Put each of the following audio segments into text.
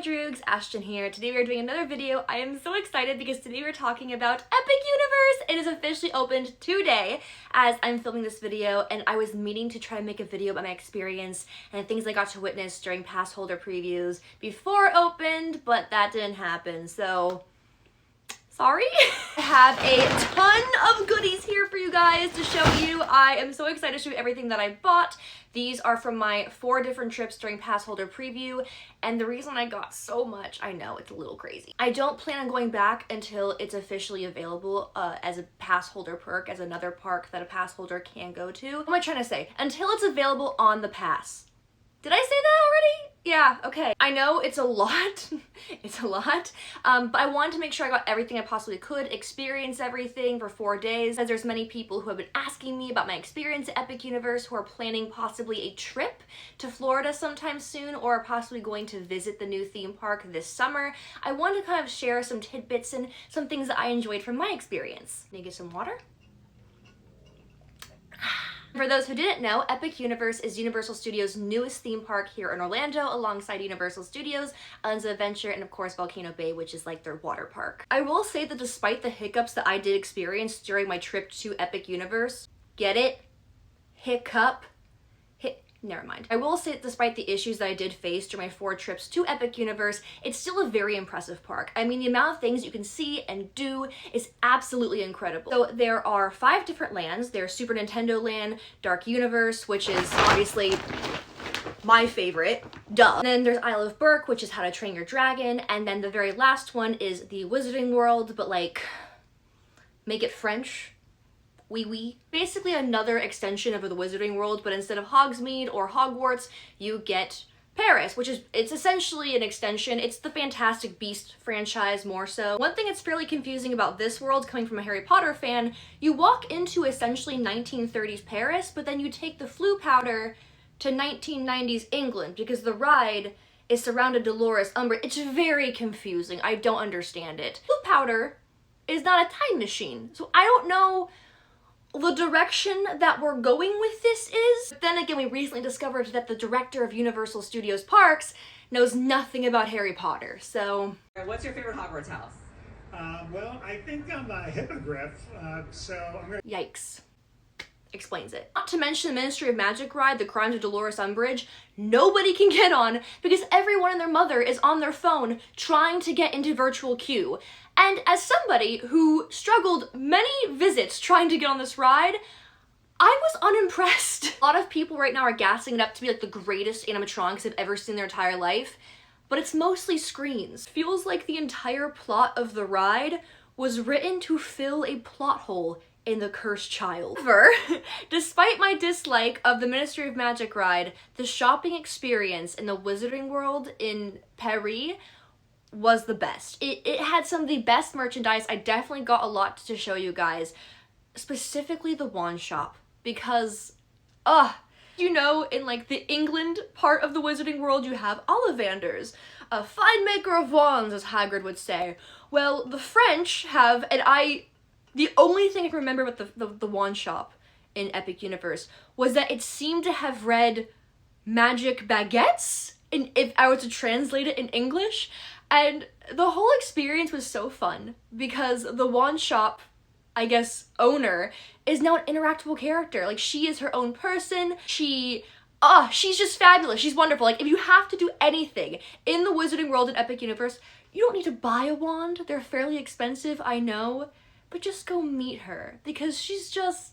my droogs, Ashton here. Today we are doing another video. I am so excited because today we're talking about Epic Universe. It is officially opened today as I'm filming this video, and I was meaning to try to make a video about my experience and things I got to witness during pass holder previews before it opened, but that didn't happen, so sorry. I have a ton of goodies here for you guys to show you. I am so excited to show you everything that I bought. These are from my 4 different trips during pass holder preview, and the reason I got so much, I know it's a little crazy. I don't plan on going back until it's officially available as a pass holder perk, as another park that a pass holder can go to. What am I trying to say? Until it's available on the pass. Did I say that already? Yeah, okay. I know it's a lot, it's a lot, but I wanted to make sure I got everything I possibly could, experience everything for 4 days, as there's many people who have been asking me about my experience at Epic Universe who are planning possibly a trip to Florida sometime soon, or possibly going to visit the new theme park this summer. I wanted to kind of share some tidbits and some things that I enjoyed from my experience. Need to get some water? For those who didn't know, Epic Universe is Universal Studios' newest theme park here in Orlando, alongside Universal Studios, Islands of Adventure, and of course Volcano Bay, which is like their water park. I will say that despite the hiccups that I did experience during my trip to Epic Universe, get it? Hiccup? Never mind. I will say that despite the issues that I did face during my 4 trips to Epic Universe, it's still a very impressive park. I mean, the amount of things you can see and do is absolutely incredible. So there are 5 different lands. There's Super Nintendo Land, Dark Universe, which is obviously my favorite, duh. And then there's Isle of Berk, which is How to Train Your Dragon, and then the very last one is the Wizarding World, but like, make it French. Oui. Basically another extension of the Wizarding World, but instead of Hogsmeade or Hogwarts, you get Paris, which is, it's essentially an extension. It's the Fantastic Beasts franchise more so. One thing that's fairly confusing about this world, coming from a Harry Potter fan, you walk into essentially 1930s Paris, but then you take the flu powder to 1990s England, because the ride is surrounded Dolores Umbridge. It's very confusing. I don't understand it. Flu powder is not a time machine, so I don't know the direction that we're going with this is. But then again, we recently discovered that the director of Universal Studios Parks knows nothing about Harry Potter, so. What's your favorite Hogwarts house? Well, I think I'm a hippogriff, so I'm gonna... Yikes. Explains it. Not to mention the Ministry of Magic ride, The Crimes of Dolores Umbridge, nobody can get on because everyone and their mother is on their phone trying to get into virtual queue. And as somebody who struggled many visits trying to get on this ride, I was unimpressed. A lot of people right now are gassing it up to be like the greatest animatronics they've ever seen in their entire life, but it's mostly screens. Feels like the entire plot of the ride was written to fill a plot hole in The Cursed Child. However, despite my dislike of the Ministry of Magic ride, the shopping experience in the Wizarding World in Paris was the best. It had some of the best merchandise. I definitely got a lot to show you guys, specifically the wand shop, because you know, in like the England part of the Wizarding World, you have Ollivanders, a fine maker of wands, as Hagrid would say. Well, the French have, and the only thing I can remember about the wand shop in Epic Universe was that it seemed to have read magic baguettes, and if I were to translate it in English. And the whole experience was so fun because the wand shop, I guess, owner is now an interactable character. Like, she is her own person. She's just fabulous. She's wonderful. Like, if you have to do anything in the Wizarding World in Epic Universe, you don't need to buy a wand. They're fairly expensive, I know, but just go meet her because she's just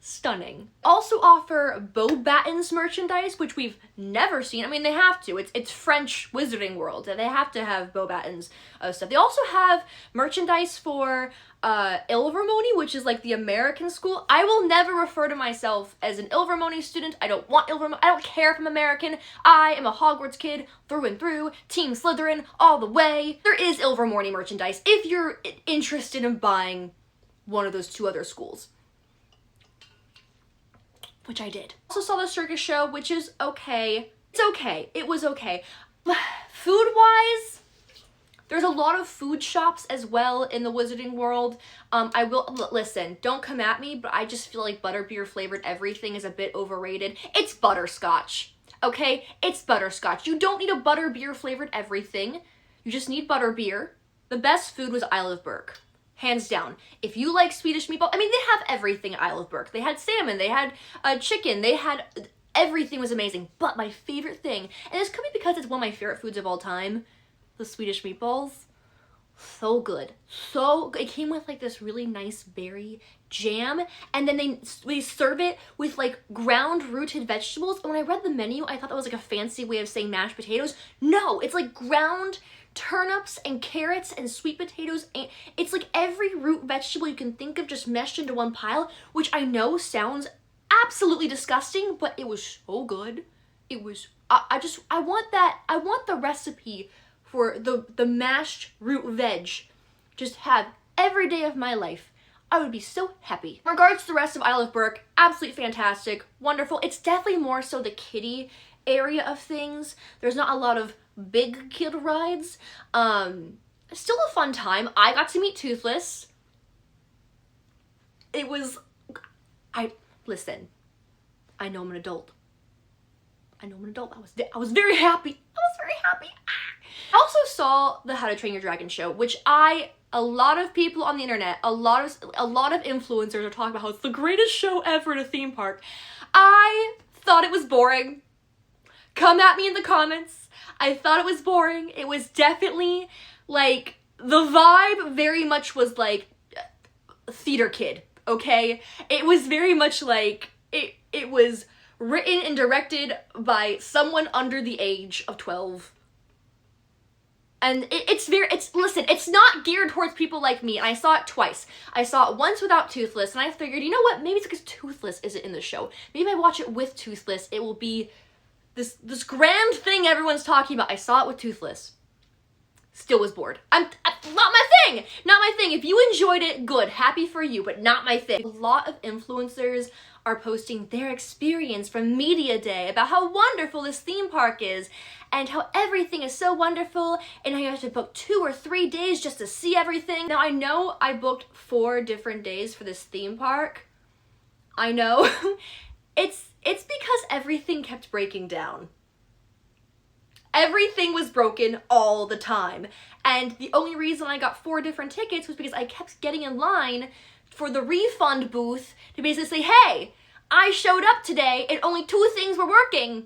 stunning. Also offer bow battens merchandise, which we've never seen. I mean, they have to. It's French Wizarding World, and they have to have bow battens stuff. They also have merchandise for Ilvermorny, which is like the American school. I will never refer to myself as an Ilvermorny student. I don't want Ilvermorny. I don't care if I'm American. I am a Hogwarts kid through and through. Team Slytherin all the way. There is Ilvermorny merchandise if you're interested in buying one of those 2 other schools, which I did. Also saw the circus show, which is okay. It's okay. It was okay. Food-wise, there's a lot of food shops as well in the Wizarding World. I will, listen, don't come at me, but I just feel like butterbeer flavored everything is a bit overrated. It's butterscotch. okay? It's butterscotch. You don't need a butterbeer flavored everything. You just need butterbeer. The best food was Isle of Burke. Hands down. If you like Swedish meatball, I mean, they have everything at Isle of Burke. They had salmon, they had chicken, they had... Everything was amazing. But my favorite thing, and this could be because it's one of my favorite foods of all time, the Swedish meatballs. So good. So good. It came with like this really nice berry jam, and then they serve it with like ground rooted vegetables. And when I read the menu, I thought that was like a fancy way of saying mashed potatoes. No, it's like ground turnips and carrots and sweet potatoes, and it's like every root vegetable you can think of just meshed into one pile, which I know sounds absolutely disgusting, but it was so good. It was, I want the recipe for the mashed root veg. Just have every day of my life. I would be so happy. In regards to the rest of Isle of Burke, absolutely fantastic, wonderful. It's definitely more so the kiddie area of things. There's not a lot of big kid rides. Still a fun time. I got to meet Toothless. It was, listen, I know I'm an adult. I know I'm an adult. I was very happy. I was very happy. I also saw the How to Train Your Dragon show, which a lot of people on the internet, a lot of influencers are talking about how it's the greatest show ever in a theme park. I thought it was boring. Come at me in the comments. I thought it was boring. It was definitely like, the vibe very much was like theater kid, okay? It was very much like, it was written and directed by someone under the age of 12. And listen, it's not geared towards people like me, and I saw it twice. I saw it once without Toothless, and I figured, you know what, maybe it's because Toothless isn't in the show. Maybe if I watch it with Toothless, it will be this grand thing everyone's talking about. I saw it with Toothless. Still was bored. Not my thing! Not my thing. If you enjoyed it, good. Happy for you, but not my thing. A lot of influencers are posting their experience from Media Day about how wonderful this theme park is and how everything is so wonderful and how you have to book 2 or 3 days just to see everything. Now, I know I booked 4 different days for this theme park. I know. It's because everything kept breaking down. Everything was broken all the time. And the only reason I got 4 different tickets was because I kept getting in line for the refund booth to basically say, hey, I showed up today and only 2 things were working.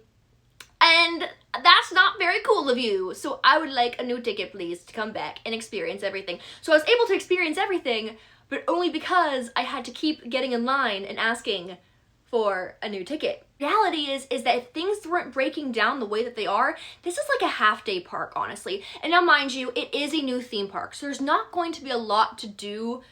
And that's not very cool of you. So I would like a new ticket, please, to come back and experience everything. So I was able to experience everything, but only because I had to keep getting in line and asking for a new ticket. Reality is that if things weren't breaking down the way that they are, this is like a half-day park, honestly. And now, mind you, it is a new theme park, so there's not going to be a lot to do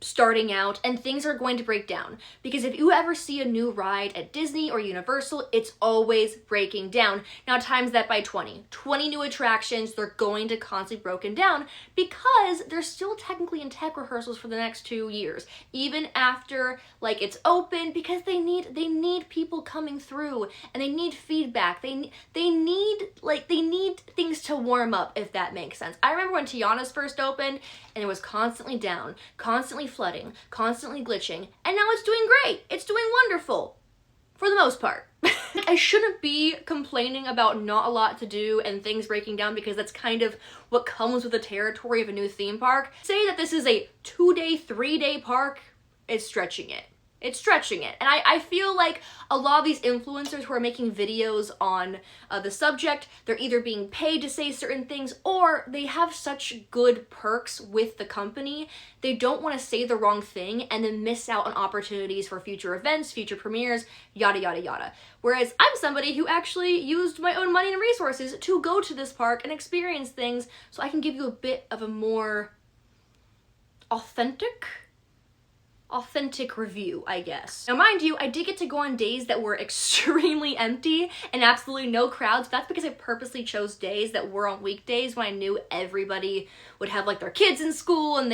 starting out, and things are going to break down. Because if you ever see a new ride at Disney or Universal, it's always breaking down. Now times that by 20. 20 new attractions, they're going to constantly broken down because they're still technically in tech rehearsals for the next 2 years. Even after like it's open, because they need people coming through and they need feedback. They need things to warm up, if that makes sense. I remember when Tiana's first opened and it was constantly down, constantly flooding, constantly glitching, and now it's doing great. It's doing wonderful, for the most part. I shouldn't be complaining about not a lot to do and things breaking down, because that's kind of what comes with the territory of a new theme park. Say that this is a 2-day, 3-day park, it's stretching it. It's stretching it. And I feel like a lot of these influencers who are making videos on the subject, they're either being paid to say certain things, or they have such good perks with the company, they don't want to say the wrong thing and then miss out on opportunities for future events, future premieres, yada yada yada. Whereas I'm somebody who actually used my own money and resources to go to this park and experience things, so I can give you a bit of a more authentic review, I guess. Now, mind you, I did get to go on days that were extremely empty and absolutely no crowds. That's because I purposely chose days that were on weekdays when I knew everybody would have like their kids in school, and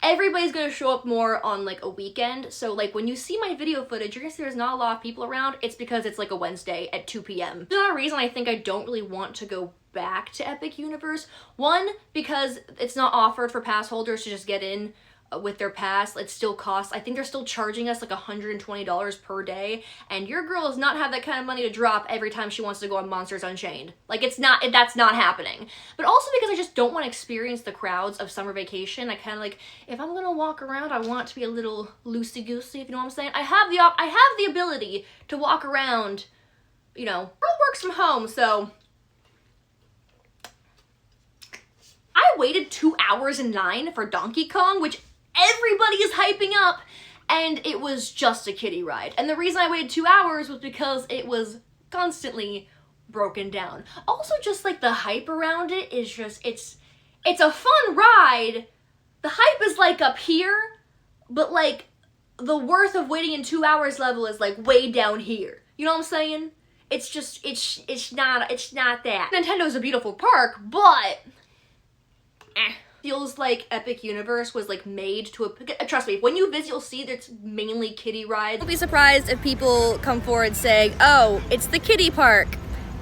everybody's gonna show up more on like a weekend. So like when you see my video footage, you're gonna see there's not a lot of people around. It's because it's like a Wednesday at 2 p.m. There's another reason I think I don't really want to go back to Epic Universe. One, because it's not offered for pass holders to just get in with their pass, it still costs, I think they're still charging us like $120 per day, and your girl does not have that kind of money to drop every time she wants to go on Monsters Unchained. Like, that's not happening. But also because I just don't want to experience the crowds of summer vacation. I kind of like, if I'm gonna walk around, I want it to be a little loosey-goosey, if you know what I'm saying. I have the ability to walk around, you know, girl works from home, so I waited 2 hours in line for Donkey Kong, which everybody is hyping up, and it was just a kiddie ride. And the reason I waited 2 hours was because it was constantly broken down. Also, just like the hype around it is just, it's a fun ride. The hype is like up here, but like the worth of waiting in 2 hours level is like way down here. You know what I'm saying? It's just, it's not that. Nintendo's a beautiful park, but feels like Epic Universe was like made to trust me, when you visit you'll see that it's mainly kiddie rides. Don't be surprised if people come forward saying, oh, it's the kiddie park.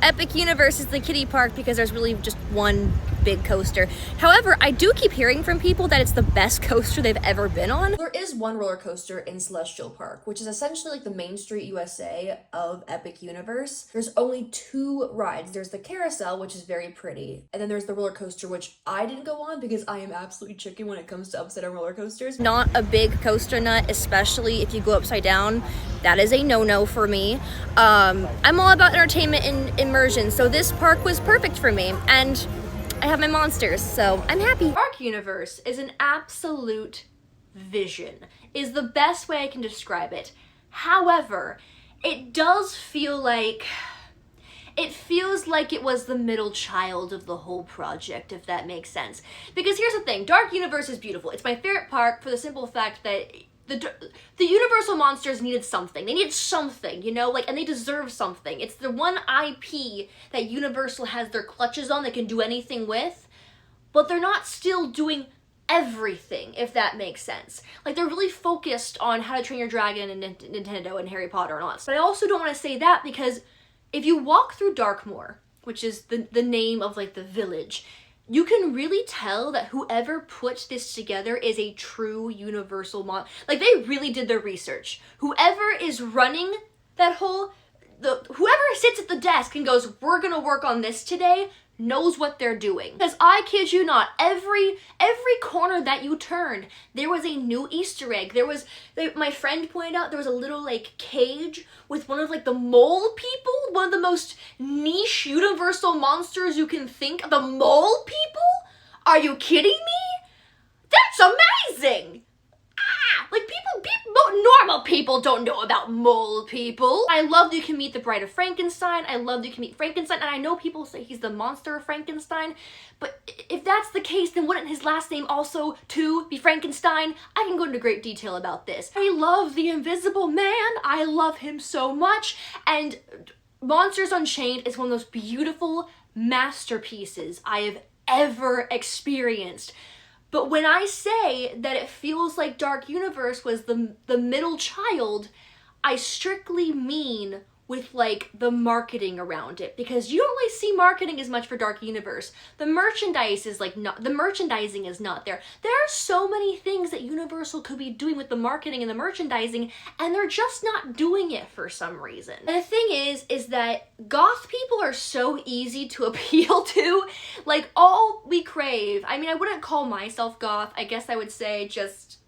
Epic Universe is the kiddie park because there's really just one big coaster. However, I do keep hearing from people that it's the best coaster they've ever been on. There is one roller coaster in Celestial Park, which is essentially like the Main Street USA of Epic Universe. There's only 2 rides. There's the carousel, which is very pretty, and then there's the roller coaster, which I didn't go on because I am absolutely chicken when it comes to upside down roller coasters. Not a big coaster nut, especially if you go upside down. That is a no-no for me. I'm all about entertainment and immersion, so this park was perfect for me, and I have my monsters, so I'm happy. Dark Universe is an absolute vision, is the best way I can describe it. However, it does feel like, it feels like it was the middle child of the whole project, if that makes sense. Because here's the thing, Dark Universe is beautiful. It's my favorite park for the simple fact that the Universal monsters needed something. They needed something, you know, like, and they deserve something. It's the one IP that Universal has their clutches on, they can do anything with, but they're not still doing everything, if that makes sense. Like, they're really focused on How to Train Your Dragon and Nintendo and Harry Potter and all that. But I also don't want to say that because if you walk through Darkmoor, which is the name of like the village, you can really tell that whoever put this together is a true Universal like, they really did their research. Whoever is running that whoever sits at the desk and goes, we're gonna work on this today, knows what they're doing. Because I kid you not, every corner that you turned, there was a new Easter egg. My friend pointed out there was a little like cage with one of like the mole people, one of the most niche Universal monsters you can think of. The mole people? Are you kidding me? That's amazing! Like, normal people don't know about mole people. I love that you can meet the Bride of Frankenstein. I love that you can meet Frankenstein. And I know people say he's the monster of Frankenstein, but if that's the case, then wouldn't his last name also, too, be Frankenstein? I can go into great detail about this. I love the Invisible Man. I love him so much. And Monsters Unchained is one of those beautiful masterpieces I have ever experienced. But when I say that it feels like Dark Universe was the middle child, I strictly mean with like the marketing around it, because you don't really see marketing as much for Dark Universe. The merchandising is not there. There are so many things that Universal could be doing with the marketing and the merchandising, and they're just not doing it for some reason. And the thing is that goth people are so easy to appeal to. Like, all we crave, I mean, I wouldn't call myself goth, I guess I would say just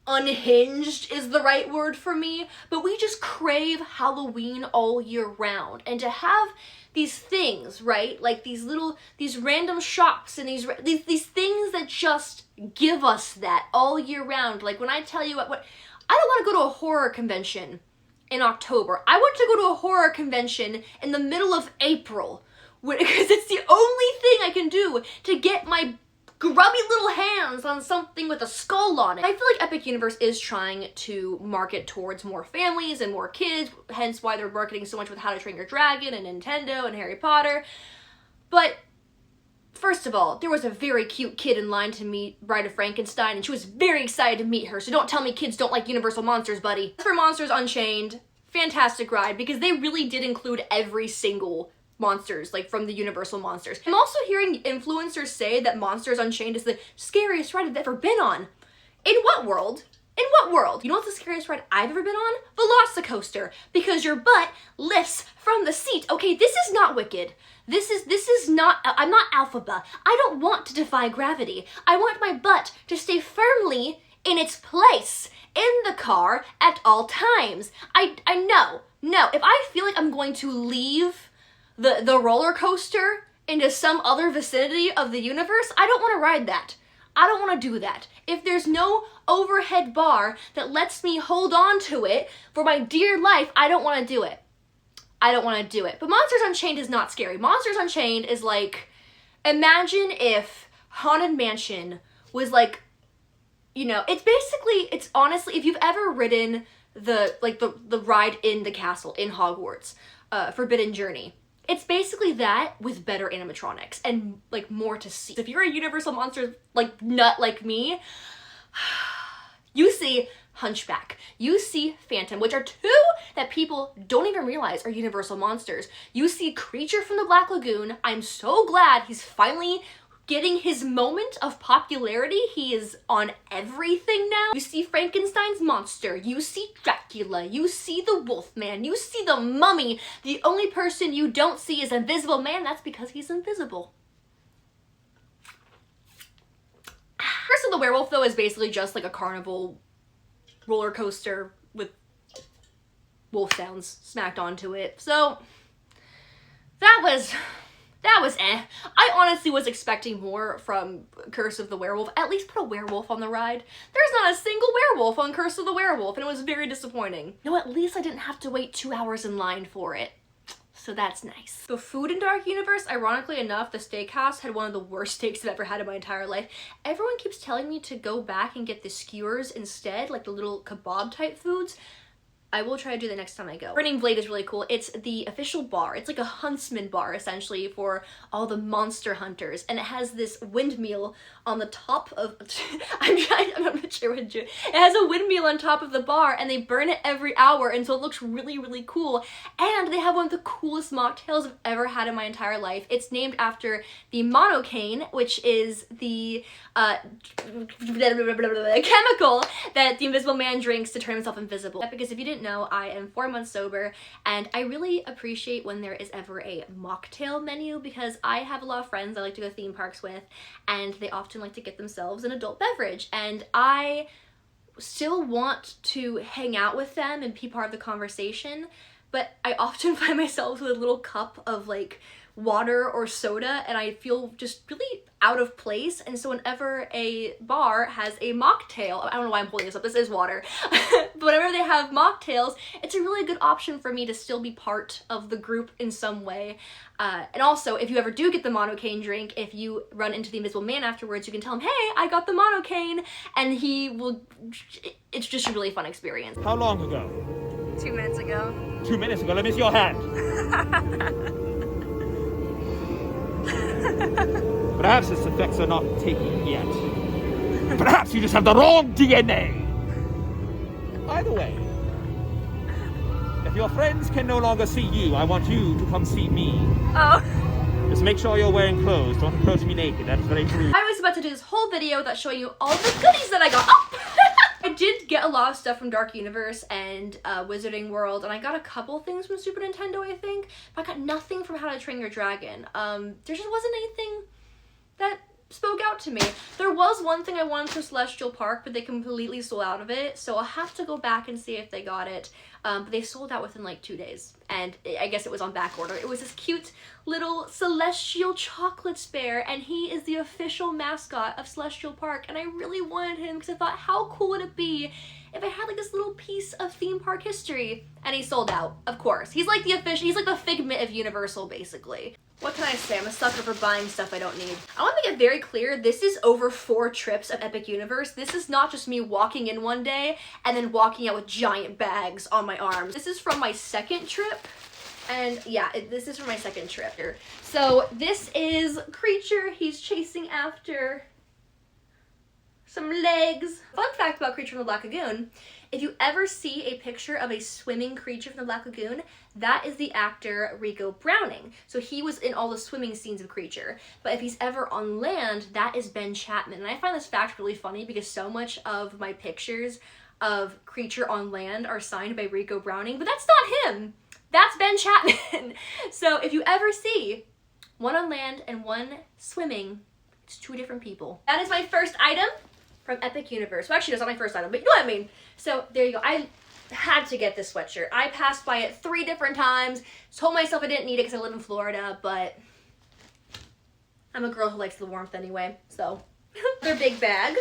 unhinged is the right word for me, but we just crave Halloween all year round. And to have these things, right, like these random shops and these things that just give us that all year round. Like, when I tell you what I don't want to go to a horror convention in October. I want to go to a horror convention in the middle of April, because it's the only thing I can do to get my grubby little hands on something with a skull on it. I feel like Epic Universe is trying to market towards more families and more kids, hence why they're marketing so much with How to Train Your Dragon and Nintendo and Harry Potter. But first of all, there was a very cute kid in line to meet Bride of Frankenstein, and she was very excited to meet her, so don't tell me kids don't like Universal monsters, buddy. As for Monsters Unchained, fantastic ride, because they really did include every single monsters, like from the Universal monsters. I'm also hearing influencers say that Monsters Unchained is the scariest ride I've ever been on. In what world? In what world? You know what's the scariest ride I've ever been on? Velocicoaster. Because your butt lifts from the seat. Okay, this is not Wicked. This is not, I'm not Alphaba. I don't want to defy gravity. I want my butt to stay firmly in its place in the car at all times. I know. No, if I feel like I'm going to leave the roller coaster into some other vicinity of the universe, I don't want to ride that. I don't want to do that. If there's no overhead bar that lets me hold on to it for my dear life, I don't want to do it. I don't want to do it. But Monsters Unchained is not scary. Monsters Unchained is like, imagine if Haunted Mansion was like, you know, it's honestly, if you've ever ridden the ride in the castle in Hogwarts, Forbidden Journey, it's basically that with better animatronics and like more to see. If you're a Universal Monsters like nut like me, you see Hunchback, you see Phantom, which are two that people don't even realize are Universal Monsters. You see Creature from the Black Lagoon. I'm so glad he's finally getting his moment of popularity. He is on everything now. You see Frankenstein's monster, you see Dracula, you see the Wolfman, you see the Mummy. The only person you don't see is Invisible Man. That's because he's invisible. Curse of the Werewolf, though, is basically just like a carnival roller coaster with wolf sounds smacked onto it. So that was eh. I honestly was expecting more from Curse of the Werewolf. At least put a werewolf on the ride. There's not a single werewolf on Curse of the Werewolf, and it was very disappointing. No, at least I didn't have to wait 2 hours in line for it. So that's nice. The food in Dark Universe, ironically enough, the steakhouse had one of the worst steaks I've ever had in my entire life. Everyone keeps telling me to go back and get the skewers instead, like the little kebab type foods. I will try to do that next time I go. Burning Blade is really cool. It's the official bar. It's like a huntsman bar, essentially, for all the monster hunters. And it has this windmill on the top of... I'm not sure what to do. It has a windmill on top of the bar, and they burn it every hour, and so it looks really, really cool. And they have one of the coolest mocktails I've ever had in my entire life. It's named after the monocaine, which is the chemical that the Invisible Man drinks to turn himself invisible. Because if you didn't know, I am 4 months sober, and I really appreciate when there is ever a mocktail menu, because I have a lot of friends I like to go theme parks with, and they often like to get themselves an adult beverage, and I still want to hang out with them and be part of the conversation, but I often find myself with a little cup of like water or soda, and I feel just really out of place. And so whenever a bar has a mocktail, I don't know why I'm holding this up, this is water, but whenever they have mocktails, it's a really good option for me to still be part of the group in some way. And also, if you ever do get the monocaine drink, if you run into the Invisible Man afterwards, you can tell him, hey, I got the monocaine, and he will, it's just a really fun experience. How long ago? 2 minutes ago. 2 minutes ago, let me see your hand. Perhaps its effects are not taking yet. Perhaps you just have the wrong DNA. Either way, if your friends can no longer see you, I want you to come see me. Oh. Just make sure you're wearing clothes. Don't approach me naked. That's very rude. I was about to do this whole video without showing you all the goodies that I got. Oh! I did get a lot of stuff from Dark Universe and Wizarding World, and I got a couple things from Super Nintendo, I think, but I got nothing from How to Train Your Dragon. There just wasn't anything that spoke out to me. There was one thing I wanted from Celestial Park, but they completely sold out of it, so I'll have to go back and see if they got it. But they sold out within like 2 days, and I guess it was on back order. It was this cute little celestial chocolate bear, and he is the official mascot of Celestial Park, and I really wanted him because I thought, how cool would it be if I had like this little piece of theme park history? And he sold out, of course. He's like the figment of Universal, basically. What can I say? I'm a sucker for buying stuff I don't need. I want to make it very clear, this is over 4 trips of Epic Universe. This is not just me walking in one day and then walking out with giant bags on my arms. This is from my second trip. And yeah, this is from my second trip. So this is Creature. He's chasing after some legs. Fun fact about Creature from the Black Lagoon If you ever see a picture of a swimming creature from the Black Lagoon, that is the actor Rico Browning. So he was in all the swimming scenes of Creature. But if he's ever on land, that is Ben Chapman. And I find this fact really funny because so much of my pictures of Creature on land are signed by Rico Browning, but that's not him. That's Ben Chapman. So if you ever see one on land and one swimming, it's two different people. That is my first item from Epic Universe. Well, actually, that's not my first item, but you know what I mean. So there you go. I had to get this sweatshirt. I passed by it 3 different times, told myself I didn't need it because I live in Florida, but I'm a girl who likes the warmth anyway, so their big bag.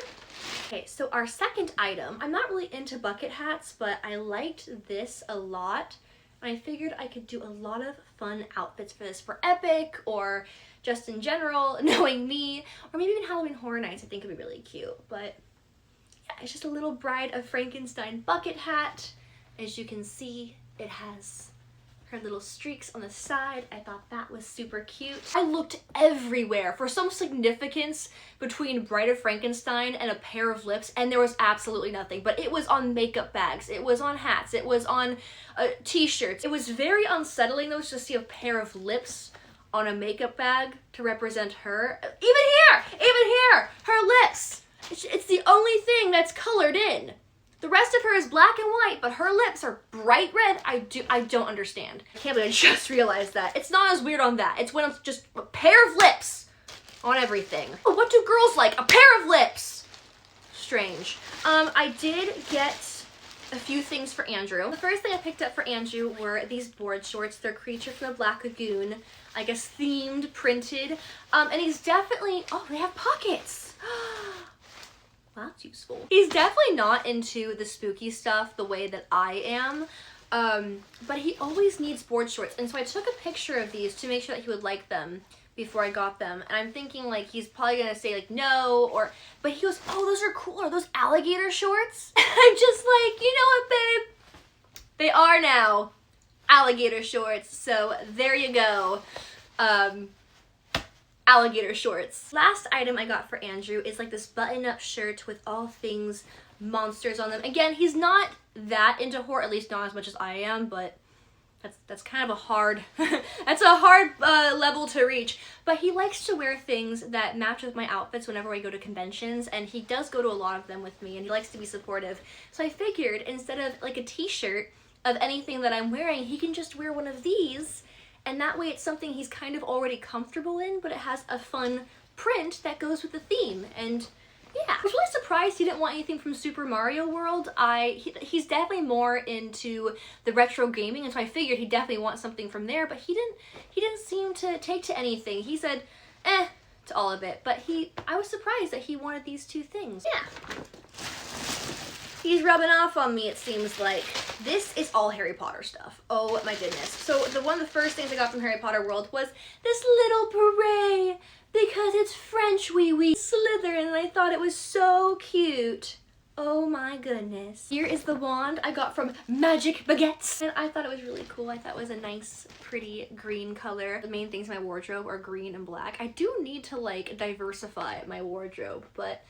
Okay, so our second item, I'm not really into bucket hats, but I liked this a lot. I figured I could do a lot of fun outfits for this, for Epic or just in general, knowing me, or maybe even Halloween Horror Nights. I think it'd be really cute. But yeah, it's just a little Bride of Frankenstein bucket hat. As you can see, it has her little streaks on the side. I thought that was super cute. I looked everywhere for some significance between Bride of Frankenstein and a pair of lips, and there was absolutely nothing. But it was on makeup bags, it was on hats, it was on t-shirts. It was very unsettling though to see a pair of lips on a makeup bag to represent her. Even here, her lips. It's the only thing that's colored in. The rest of her is black and white, but her lips are bright red. I don't understand. I can't believe I just realized that. It's not as weird on that. It's when it's just a pair of lips on everything. Oh, what do girls like? A pair of lips. Strange. I did get a few things for Andrew. The first thing I picked up for Andrew were these board shorts. They're Creature from the Black Lagoon, I guess themed, printed. And he's definitely, oh, they have pockets. Well, that's useful. He's definitely not into the spooky stuff the way that I am, but he always needs board shorts. And so I took a picture of these to make sure that he would like them before I got them. And I'm thinking like he's probably gonna say like no, but he goes, oh, those are cool. Are those alligator shorts? I'm just like, you know what, babe? They are now alligator shorts. So there you go. Alligator shorts. Last item I got for Andrew is like this button-up shirt with all things monsters on them. Again, he's not that into horror, at least not as much as I am, but that's kind of a hard, that's a hard level to reach. But he likes to wear things that match with my outfits whenever I go to conventions, and he does go to a lot of them with me, and he likes to be supportive. So I figured instead of like a t-shirt of anything that I'm wearing, he can just wear one of these, and that way it's something he's kind of already comfortable in, but it has a fun print that goes with the theme. And yeah, I was really surprised he didn't want anything from Super Mario World. He's definitely more into the retro gaming, and so I figured he'd definitely want something from there, but he didn't seem to take to anything. He said, eh, to all of it, but I was surprised that he wanted these two things. Yeah. He's rubbing off on me, it seems like. This is all Harry Potter stuff. Oh my goodness. So one of the first things I got from Harry Potter World was this little beret, because it's French wee Slytherin, and I thought it was so cute. Oh my goodness. Here is the wand I got from Magic Baguettes, and I thought it was really cool. I thought it was a nice, pretty green color. The main things in my wardrobe are green and black. I do need to like diversify my wardrobe, but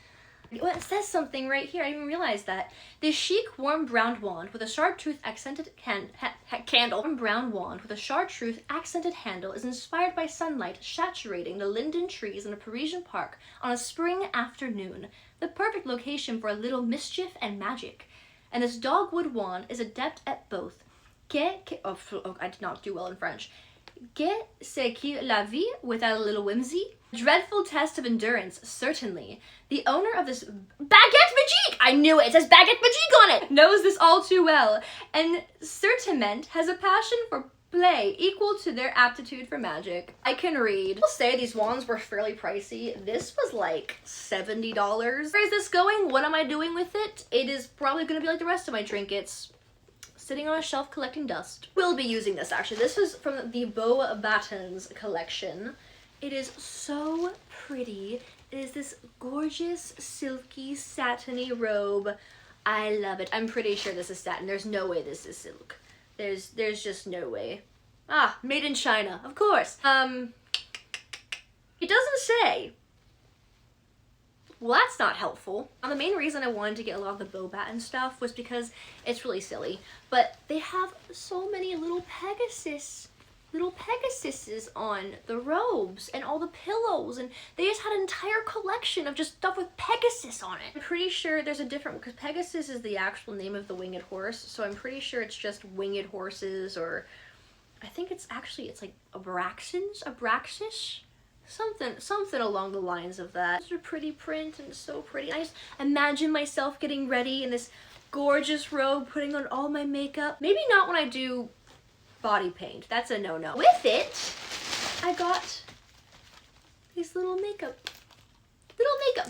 well, it says something right here. I didn't even realize that. This chic, warm brown wand with a chartreuse accented candle. Warm brown wand with a chartreuse accented handle is inspired by sunlight saturating the linden trees in a Parisian park on a spring afternoon. The perfect location for a little mischief and magic. And this dogwood wand is adept at both. I did not do well in French. Qu'est ce que la vie without a little whimsy? Dreadful test of endurance, certainly. The owner of this Baguette Magique, I knew it, it says Baguette Magique on it, knows this all too well, and certainment has a passion for play equal to their aptitude for magic. I can read. I'll say these wands were fairly pricey. This was like $70. Where is this going? What am I doing with it? It is probably going to be like the rest of my trinkets, sitting on a shelf collecting dust. We'll be using this actually. This was from the Beau Battens collection. It is so pretty. It is this gorgeous, silky, satiny robe. I love it. I'm pretty sure this is satin. There's no way this is silk. There's just no way. Ah, made in China, of course. It doesn't say. Well, that's not helpful. The main reason I wanted to get a lot of the Bobat and stuff was because it's really silly, but they have so many little Pegasuses on the robes and all the pillows, and they just had an entire collection of just stuff with Pegasus on it. I'm pretty sure there's a different, because Pegasus is the actual name of the winged horse, so I'm pretty sure it's just winged horses, or I think it's like Abraxas? Something along the lines of that. It's a pretty print and so pretty. I just imagine myself getting ready in this gorgeous robe, putting on all my makeup. Maybe not when I do body paint. That's a no-no. With it, I got these little makeup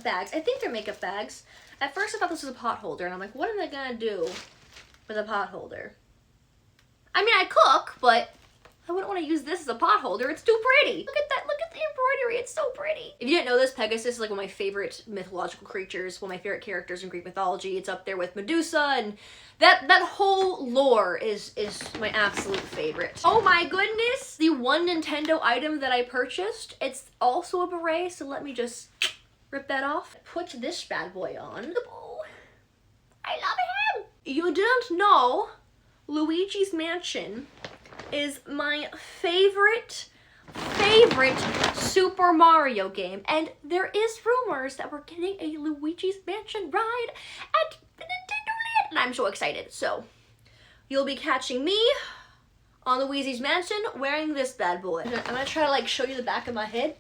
bags. I think they're makeup bags. At first I thought this was a pot holder, and I'm like, what am I gonna do with a pot holder? I mean, I cook, but I wouldn't want to use this as a pot holder. It's too pretty. Look at that. Look at the embroidery. It's so pretty. If you didn't know this, Pegasus is like one of my favorite mythological creatures, one of my favorite characters in Greek mythology. It's up there with Medusa, and that whole lore is my absolute favorite. Oh my goodness. The one Nintendo item that I purchased, it's also a beret, so let me just rip that off. Put this bad boy on. I love him. You didn't know Luigi's Mansion is my favorite Super Mario game, and there is rumors that we're getting a Luigi's Mansion ride at the Nintendo Land, and I'm so excited. So you'll be catching me on Luigi's Mansion wearing this bad boy. I'm gonna try to like show you the back of my head.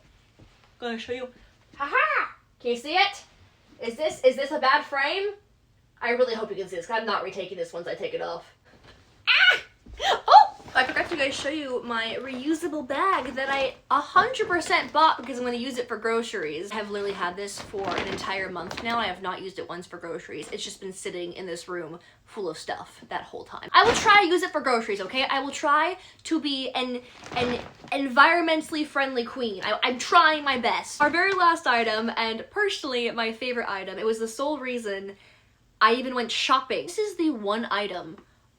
I'm gonna show you. Haha! Can you see it? Is this a bad frame? I really hope you can see this, because I'm not retaking this once I take it off. Ah! Oh! I forgot to show you my reusable bag that I 100% bought because I'm going to use it for groceries. I have literally had this for an entire month now. I have not used it once for groceries. It's just been sitting in this room full of stuff that whole time. I will try to use it for groceries, okay? I will try to be an environmentally friendly queen. I'm trying my best. Our very last item, and personally my favorite item, it was the sole reason I even went shopping. This is the one item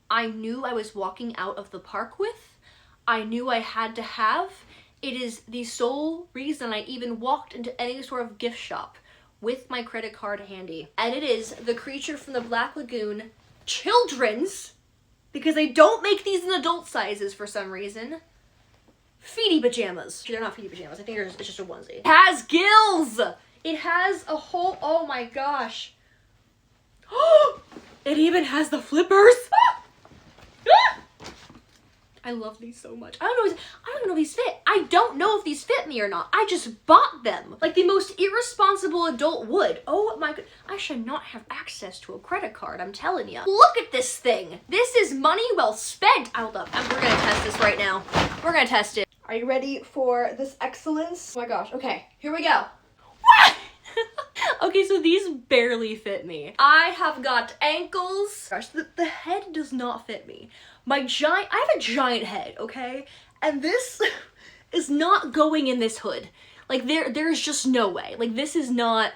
I knew I was walking out of the park with. I knew I had to have. It is the sole reason I even walked into any sort of gift shop with my credit card handy. And it is the creature from the Black Lagoon children's, because they don't make these in adult sizes for some reason, feety pajamas. They're not feety pajamas. I think it's just a onesie. It has gills! It has a whole, oh my gosh. It even has the flippers! I love these so much. I don't even know if these fit. I don't know if these fit me or not. I just bought them like the most irresponsible adult would. Oh my god. I should not have access to a credit card, I'm telling you. Look at this thing. This is money well spent. Hold up. We're gonna test this right now. We're gonna test it. Are you ready for this excellence? Oh my gosh. Okay, here we go. Okay, so these barely fit me. I have got ankles. Gosh, the head does not fit me. I have a giant head, okay? And this is not going in this hood. Like, there's just no way. Like, this is not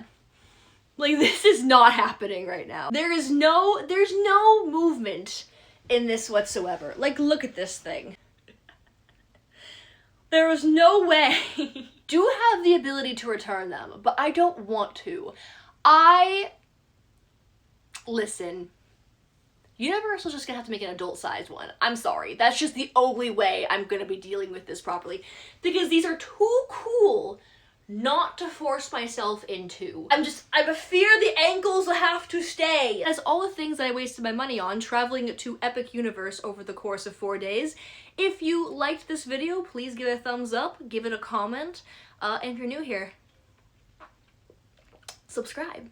happening right now. There's no movement in this whatsoever. Like, look at this thing. There is no way. Do have the ability to return them, but I don't want to. Listen, Universal's just gonna have to make an adult size one. I'm sorry. That's just the only way I'm gonna be dealing with this properly, because these are too cool not to force myself into. I'm a fear the ankles will have to stay. That's all the things that I wasted my money on traveling to Epic Universe over the course of 4 days. If you liked this video, please give it a thumbs up, give it a comment, and if you're new here, subscribe.